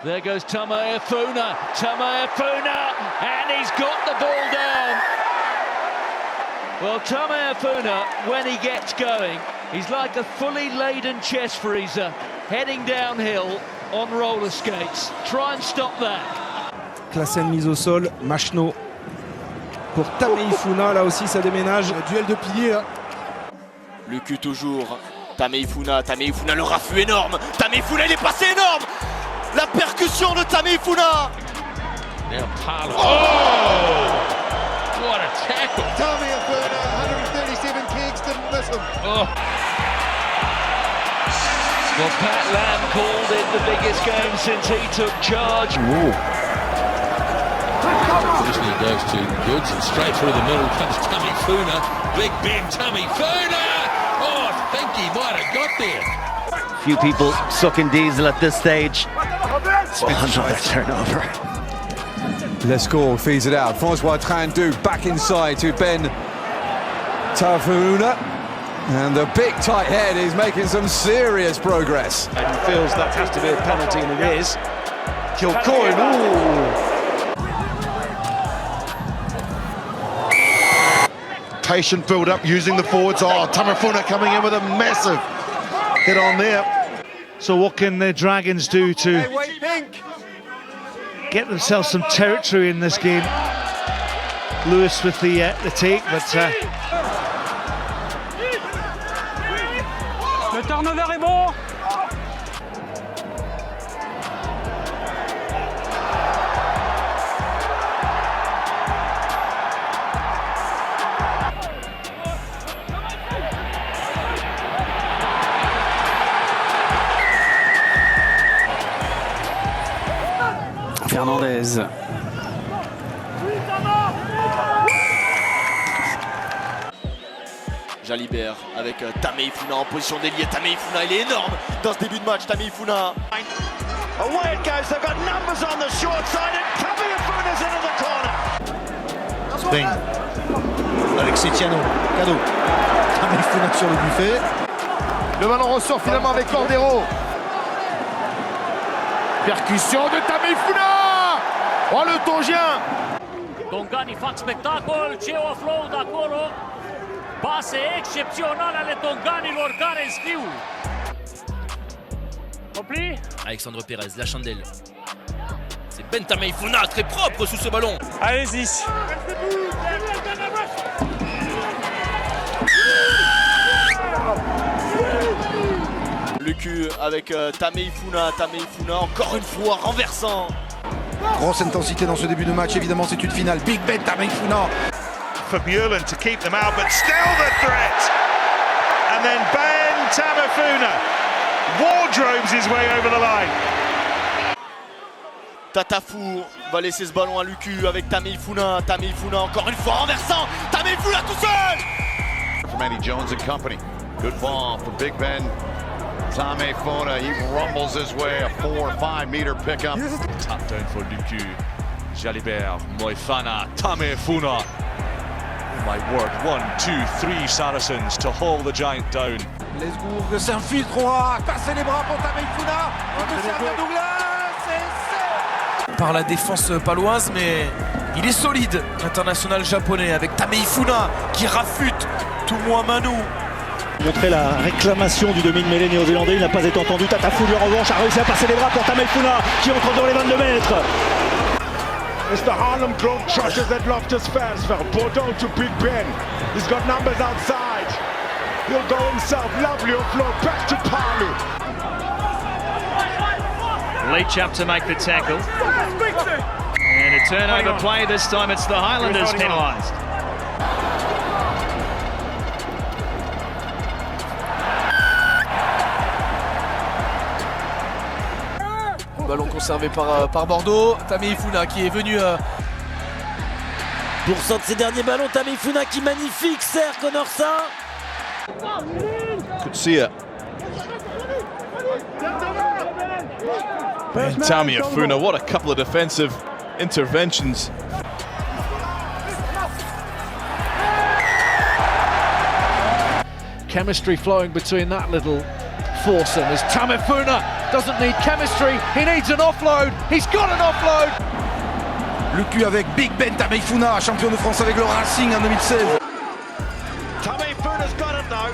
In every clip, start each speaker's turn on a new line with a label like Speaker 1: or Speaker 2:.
Speaker 1: There goes Tameifuna, and he's got the ball down. Well, Tameifuna, when he gets going, he's like a fully laden chest freezer heading downhill on roller skates. Try and stop that.
Speaker 2: Klaassen mise au sol, Machno pour Tameifuna, là aussi ça déménage.
Speaker 3: Duel de piliers là.
Speaker 4: Lucu toujours, Tameifuna, le raffut énorme, Tameifuna il est passé énorme. La percussion de Tameifuna.
Speaker 1: Oh! What a tackle!
Speaker 3: Tameifuna, 137 kicks, didn't miss him.
Speaker 1: Oh. Well, Pat Lam called it the biggest game since he took charge.
Speaker 5: Traditionally goes to Goods and straight through the middle comes Tameifuna. Big Ben Tameifuna! Oh, I think he might have got there.
Speaker 6: Few people sucking diesel at this stage. Another turnover.
Speaker 3: Lescaut feeds it out. Francois Trindou back inside to Ben Tameifuna. And the big tight head is making some serious progress.
Speaker 2: And he feels that has to be a penalty, and it is. Kilcoyne, ooh!
Speaker 7: Patient build up using the forwards. Oh, Tameifuna coming in with a massive hit on there.
Speaker 8: So what can the Dragons do to get themselves some territory in this game? Lewis with the take, but
Speaker 9: le turnover est bon.
Speaker 6: Fernandez.
Speaker 4: Jalibert avec Tameifuna en position d'ailier. Tameifuna, il est énorme dans ce début de match. Tameifuna.
Speaker 1: Away it goes. They've got numbers on the short side, and Tameifuna's into the corner.
Speaker 7: Spring. Alexis Tiano, cadeau. Tameifuna sur le buffet.
Speaker 3: Le ballon ressort finalement avec Cordero. Percussion de Tameifuna. Oh, le Tongien.
Speaker 9: Tonganii fac spectacol, ce o flow de acolo. Pase excepționale ale tonganilor care înscriu. Opli.
Speaker 5: Alexandre Pérez, la chandelle. C'est Ben Tameifuna, très propre sous ce ballon.
Speaker 9: Allez-y.
Speaker 4: Lucu avec Tameifuna, encore une fois renversant.
Speaker 7: Grosse intensité dans ce début de match, évidemment c'est une finale. Big Ben Tameifuna.
Speaker 8: for Bjorlund to keep them out, but still the threat. And then Ben Tameifuna wardrobes his way over the line.
Speaker 4: Tatafu va laisser ce ballon à Lucu avec Tameifuna. Tameifuna encore une fois renversant. Tameifuna tout seul.
Speaker 10: From Eddie Jones and company. Good ball for Big Ben. Tameifuna, he rumbles his way, a 4 or 5 meter pickup.
Speaker 8: Tap down for Lucu. Jalibert, Moefana, Tameifuna. Oh my word, 1, 2, 3 Saracens to haul the giant down.
Speaker 3: Lesgourg s'infiltrera, passer les bras pour Tameifuna.
Speaker 11: Par la défense paloise, mais il est solide, l'international japonais, avec Tameifuna qui rafute Toumouamanu.
Speaker 12: Montrer la réclamation du demi-mêlée néo-zélandais, il n'a pas été entendu. Tatafu lui en revanche a réussi à passer les bras pour Tameifuna qui entre dans les 22 mètres.
Speaker 8: It's the Harlem Globetrotters at Loftus Versfeld. Ball down to Big Ben. He's got numbers outside. He'll go himself. Lovely offload back to Palu.
Speaker 9: Leach up to make the tackle. And a turnover play. This time it's the Highlanders penalised.
Speaker 11: Ballon conservé par Bordeaux. Tameifuna qui est venu
Speaker 6: pour sortir de ses derniers ballons. Tameifuna qui magnifique sert Connorsa.
Speaker 8: Could see it. And Tameifuna, what a couple of defensive interventions.
Speaker 1: Chemistry flowing between that little foursome as Tameifuna
Speaker 13: doesn't need chemistry, he needs an offload, he's got an offload.
Speaker 11: Le cul avec Big Ben Tameifuna, champion de France avec le Racing en 2016.
Speaker 14: Tameifuna's got it though,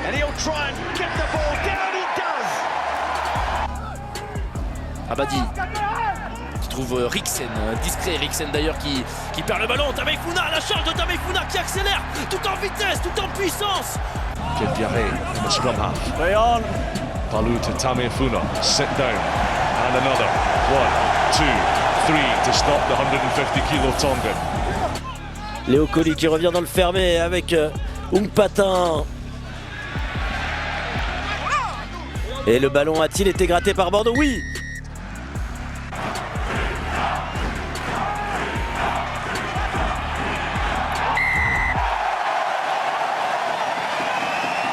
Speaker 14: and he'll try and get the ball down, he does.
Speaker 15: Abadi qui trouve Rixen, discret Rixen d'ailleurs qui perd le ballon. Tameifuna, la charge de Tameifuna qui accélère tout en vitesse, tout en puissance.
Speaker 16: Pierre Pierret in the scrum half.
Speaker 14: Play on.
Speaker 16: Palou to Tameifuna, sit down, and another. 1, 2, 3 to stop the 150 kilo Tongan.
Speaker 6: Léo Colli qui revient dans le fermé avec Ungpatin. Et le ballon a-t-il été gratté par Bordeaux? Oui.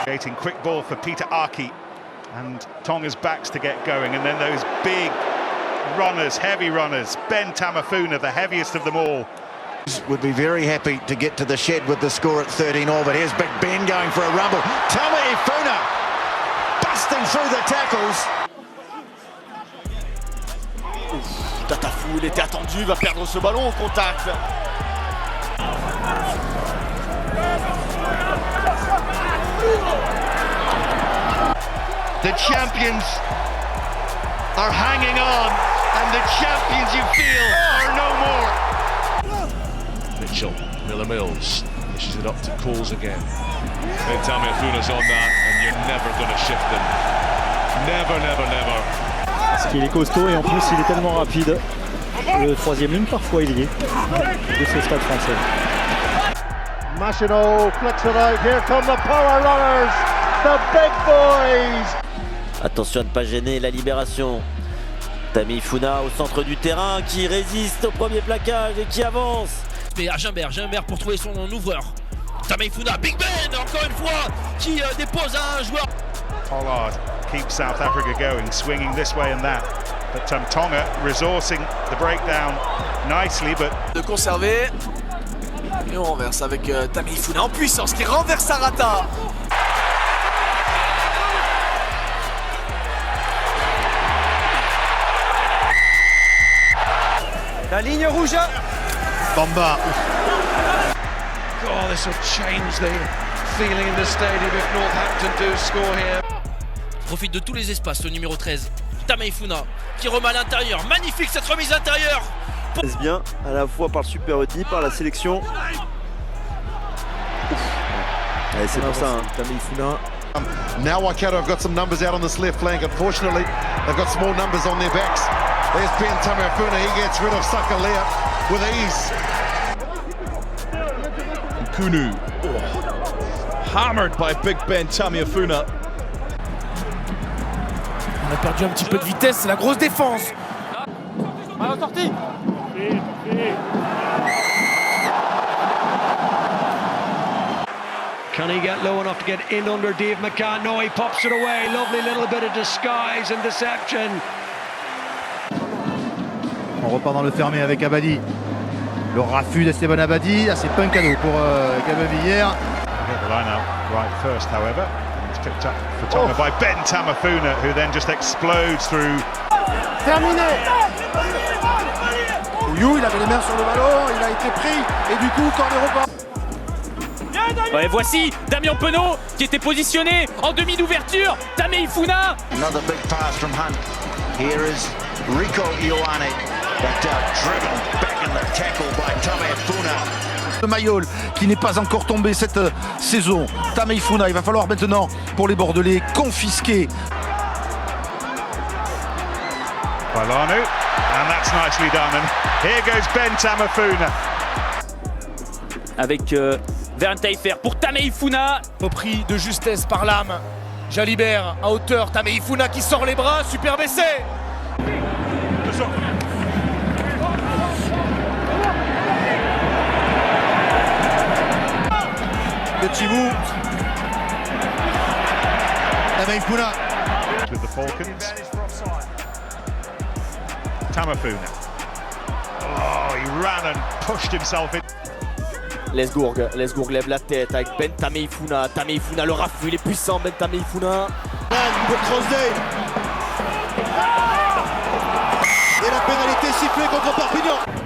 Speaker 8: Creating quick ball for Peter Aki and Tonga's backs to get going, and then those big runners, heavy runners. Ben Tameifuna, the heaviest of them all.
Speaker 17: Would be very happy to get to the shed with the score at 13-all, but here's Big Ben going for a rumble. Tameifuna busting through the tackles.
Speaker 4: Tatafou, il était attendu, il va perdre ce ballon au contact.
Speaker 14: The champions are hanging on, and the champions you feel are no more.
Speaker 16: Mitchell, Miller-Mills, pushes it up to Coles again. Ben Tameifuna's on that, and you're never going to shift them. Never, never, never.
Speaker 12: Parce qu'il est costaud et en plus il est tellement rapide. Le troisième ligne parfois il y est de ce stade français.
Speaker 14: Machino flicks it out. Here come the power runners, the big boys.
Speaker 6: Attention à ne pas gêner la libération. Tameifuna au centre du terrain qui résiste au premier plaquage et qui avance.
Speaker 15: Mais à Gimbert pour trouver son ouvreur. Tameifuna, Big Ben encore une fois qui dépose un joueur.
Speaker 8: Pollard keeps South Africa going, swinging this way and that. But Tonga resourcing the breakdown nicely, but...
Speaker 11: De conserver. Et on renverse avec Tameifuna en puissance qui renverse Sarata.
Speaker 13: La ligne rouge.
Speaker 7: Bomba.
Speaker 13: Oh, this will change the feeling in the stadium if Northampton do score here.
Speaker 15: Profite de tous les espaces, le numéro 13. Tameifuna qui remet à l'intérieur. Magnifique cette remise intérieure.
Speaker 6: Passe bien, à la fois par le Super Rugby, par la sélection. Allez, c'est pour ça, hein. Tameifuna.
Speaker 7: Now Waikato have got some numbers out on this left flank. Unfortunately, they've got small numbers on their backs. There's Ben Tameifuna. He gets rid of Sakalea with ease.
Speaker 16: Kunu, hammered by Big Ben Tameifuna.
Speaker 11: On a perdu un petit peu de vitesse, c'est la grosse défense.
Speaker 14: Sortie.
Speaker 13: Can he get low enough to get in under Dave McCann? No, he pops it away. Lovely little bit of disguise and deception.
Speaker 12: On repart dans le fermé avec Abadi. Le raffut d'Esteban Abadi. Ah, c'est pas un cadeau pour Gabavi hier.
Speaker 8: Get the line out right first, however. It's picked up for Tonga by Ben Tameifuna, who then just explodes through.
Speaker 14: Terminé.
Speaker 11: Ouyou, il avait les mains sur le ballon, il a été pris et du coup corner au bas.
Speaker 9: Et voici Damien Penaud qui était positionné en demi d'ouverture. Tameifuna.
Speaker 17: Another big pass from Hunt. Here is Rico Ioane, but driven back in the tackle by Tameifuna.
Speaker 11: Le Mayol qui n'est pas encore tombé cette saison. Tameifuna, il va falloir maintenant pour les Bordelais confisquer.
Speaker 8: Pailanu, and that's nicely done. And here goes Ben Tameifuna.
Speaker 9: Avec Vernteifer pour Tameifuna.
Speaker 11: Repris de justesse par l'âme. Jalibert à hauteur. Tameifuna qui sort les bras, super baissé. Petit bout. Tameifuna.
Speaker 8: With the Falcons. Tameifuna. Oh, he ran and pushed himself in.
Speaker 15: Lesgourg lève la tête avec Ben Tameifuna. Tameifuna, le raffut, il est puissant Ben Tameifuna.
Speaker 17: Pour Crosday.
Speaker 4: sifflé contre Perpignan.